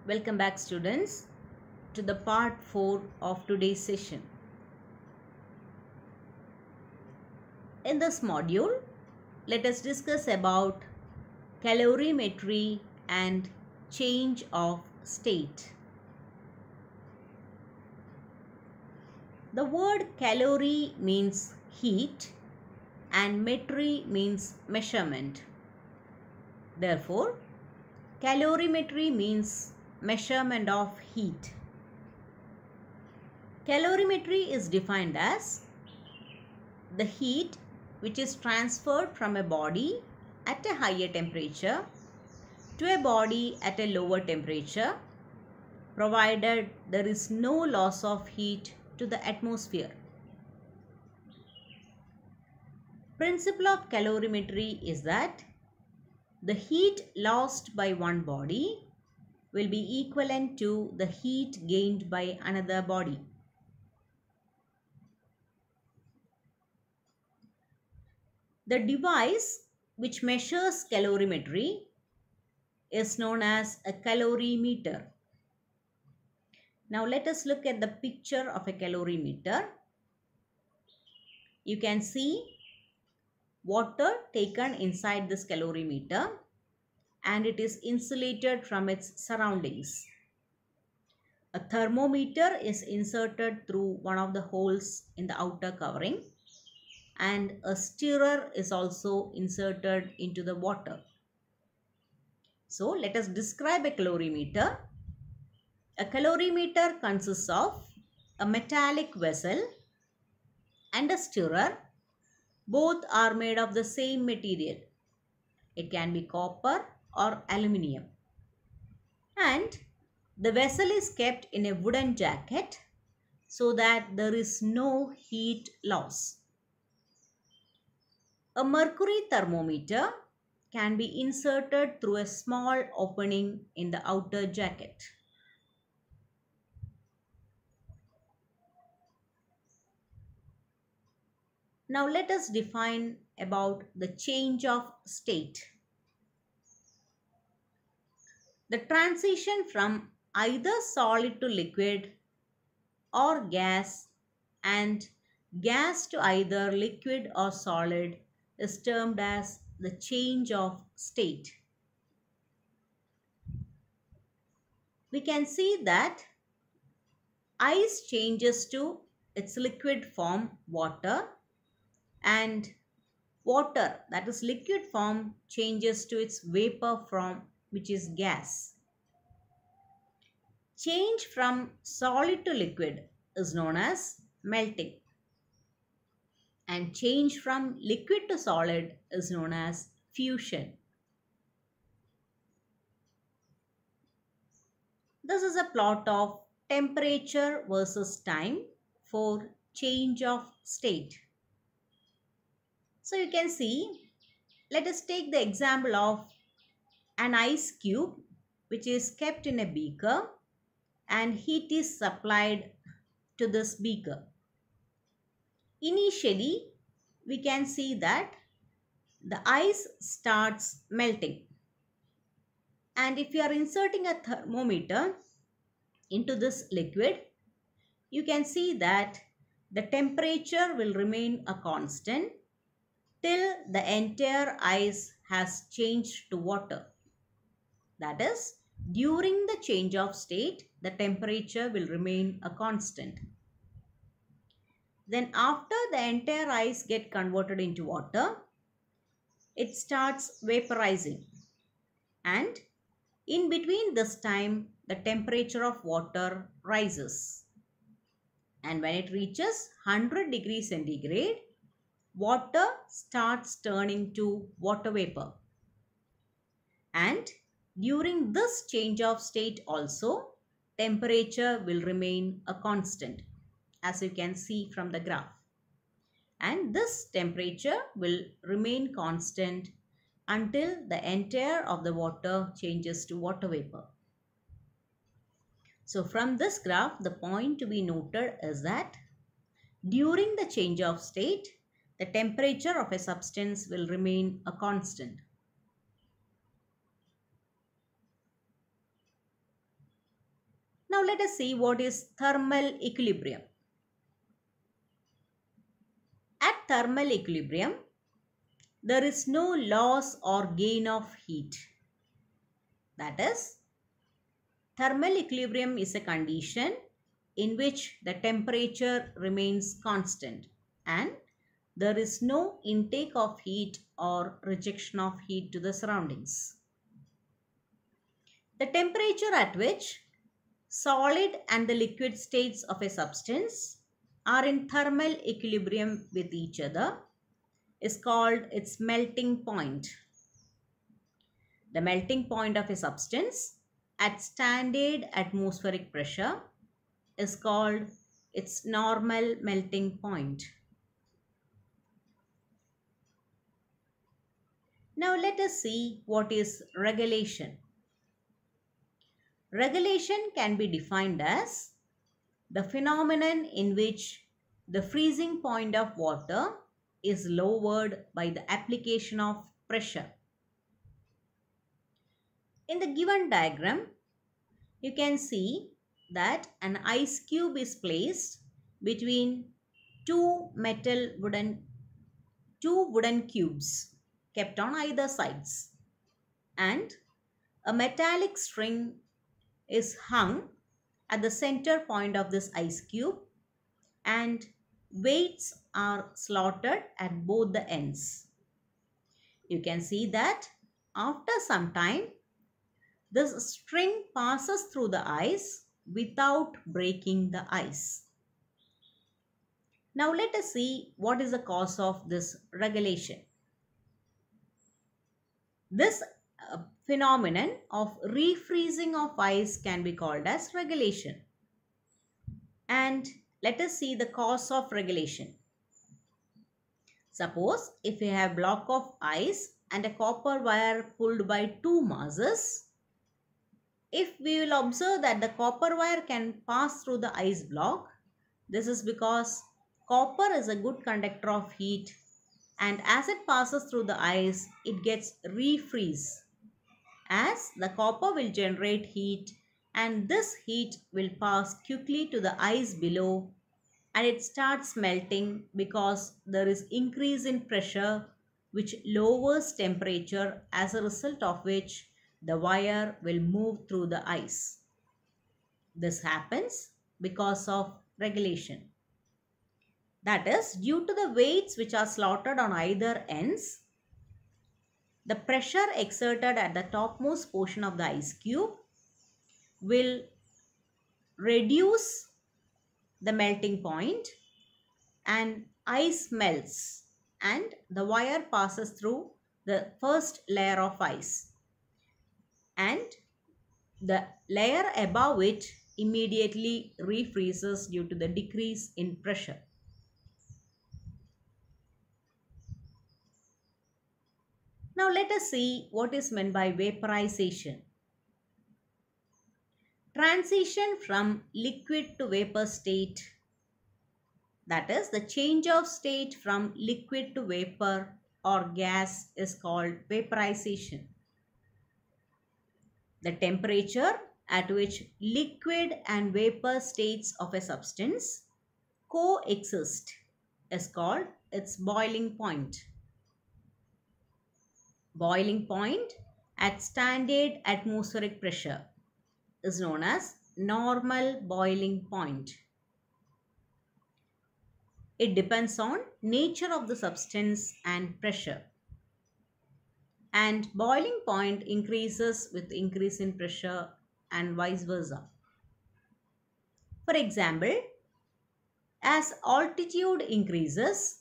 Welcome back students to the part 4 of today's session. In this module, let us discuss about calorimetry and change of state. The word calorie means heat and metry means measurement. Therefore, calorimetry means measurement of heat. Calorimetry is defined as the heat which is transferred from a body at a higher temperature to a body at a lower temperature, provided there is no loss of heat to the atmosphere. Principle of calorimetry is that the heat lost by one body will be equivalent to the heat gained by another body. The device which measures calorimetry is known as a calorimeter. Now let us look at the picture of a calorimeter. You can see water taken inside this calorimeter and it is insulated from its surroundings. A thermometer is inserted through one of the holes in the outer covering, and a stirrer is also inserted into the water. So let us describe a calorimeter. A calorimeter consists of a metallic vessel and a stirrer. Both are made of the same material. It can be copper or aluminium. And the vessel is kept in a wooden jacket so that there is no heat loss. A mercury thermometer can be inserted through a small opening in the outer jacket. Now let us define about the change of state. The transition from either solid to liquid or gas and gas to either liquid or solid is termed as the change of state. We can see that ice changes to its liquid form water, and water, that is liquid form, changes to its vapor form, which is gas. Change from solid to liquid is known as melting, and change from liquid to solid is known as fusion. This is a plot of temperature versus time for change of state. So you can see, let us take the example of an ice cube which is kept in a beaker and heat is supplied to this beaker. Initially, we can see that the ice starts melting. And if you are inserting a thermometer into this liquid, you can see that the temperature will remain a constant till the entire ice has changed to water. That is, during the change of state, the temperature will remain a constant. Then after the entire ice gets converted into water, it starts vaporizing. And in between this time, the temperature of water rises. And when it reaches 100 degrees centigrade, water starts turning to water vapor. And during this change of state also, temperature will remain a constant, as you can see from the graph. And this temperature will remain constant until the entire of the water changes to water vapor. So from this graph, the point to be noted is that during the change of state, the temperature of a substance will remain a constant. Now let us see what is thermal equilibrium. At thermal equilibrium, there is no loss or gain of heat. That is, thermal equilibrium is a condition in which the temperature remains constant and there is no intake of heat or rejection of heat to the surroundings. The temperature at which solid and the liquid states of a substance are in thermal equilibrium with each other is called its melting point. The melting point of a substance at standard atmospheric pressure is called its normal melting point. Now let us see what is regulation. Regulation can be defined as the phenomenon in which the freezing point of water is lowered by the application of pressure. In the given diagram, you can see that an ice cube is placed between two wooden cubes kept on either sides, and a metallic string is hung at the center point of this ice cube and weights are slotted at both the ends. You can see that after some time, this string passes through the ice without breaking the ice. Now let us see what is the cause of this regulation. This phenomenon of refreezing of ice can be called as regulation. And let us see the cause of regulation. Suppose if we have block of ice and a copper wire pulled by two masses, if we will observe that the copper wire can pass through the ice block, this is because copper is a good conductor of heat, and as it passes through the ice, it gets refreeze, as the copper will generate heat and this heat will pass quickly to the ice below and it starts melting because there is increase in pressure which lowers temperature, as a result of which the wire will move through the ice. This happens because of regulation. That is, due to the weights which are slotted on either ends, the pressure exerted at the topmost portion of the ice cube will reduce the melting point and ice melts and the wire passes through the first layer of ice and the layer above it immediately refreezes due to the decrease in pressure. Now let us see what is meant by vaporization. Transition from liquid to vapor state, that is the change of state from liquid to vapor or gas, is called vaporization. The temperature at which liquid and vapor states of a substance coexist is called its boiling point. Boiling point at standard atmospheric pressure is known as normal boiling point. It depends on nature of the substance and pressure. And boiling point increases with increase in pressure and vice versa. For example, as altitude increases,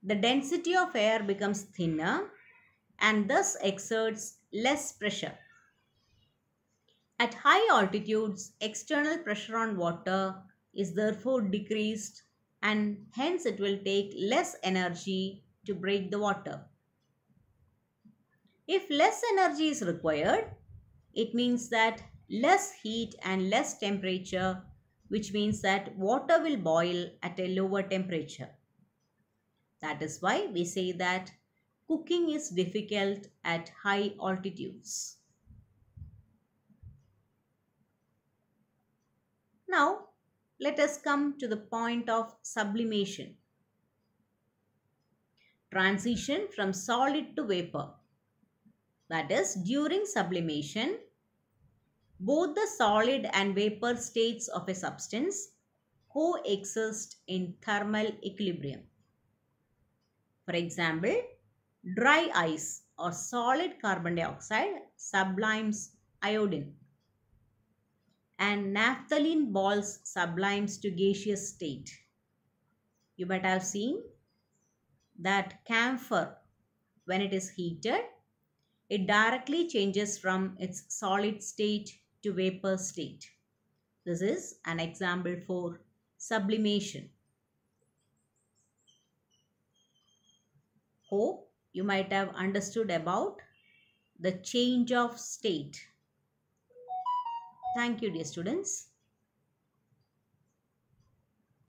the density of air becomes thinner and thus exerts less pressure. At high altitudes, external pressure on water is therefore decreased and hence it will take less energy to break the water. If less energy is required, it means that less heat and less temperature, which means that water will boil at a lower temperature. That is why we say that cooking is difficult at high altitudes. Now, let us come to the point of sublimation. Transition from solid to vapor. That is, during sublimation, both the solid and vapor states of a substance coexist in thermal equilibrium. For example, dry ice or solid carbon dioxide sublimes iodine, and naphthalene balls sublimes to gaseous state. You might have seen that camphor, when it is heated, it directly changes from its solid state to vapor state. This is an example for sublimation. Hope you might have understood about the change of state. Thank you, dear students.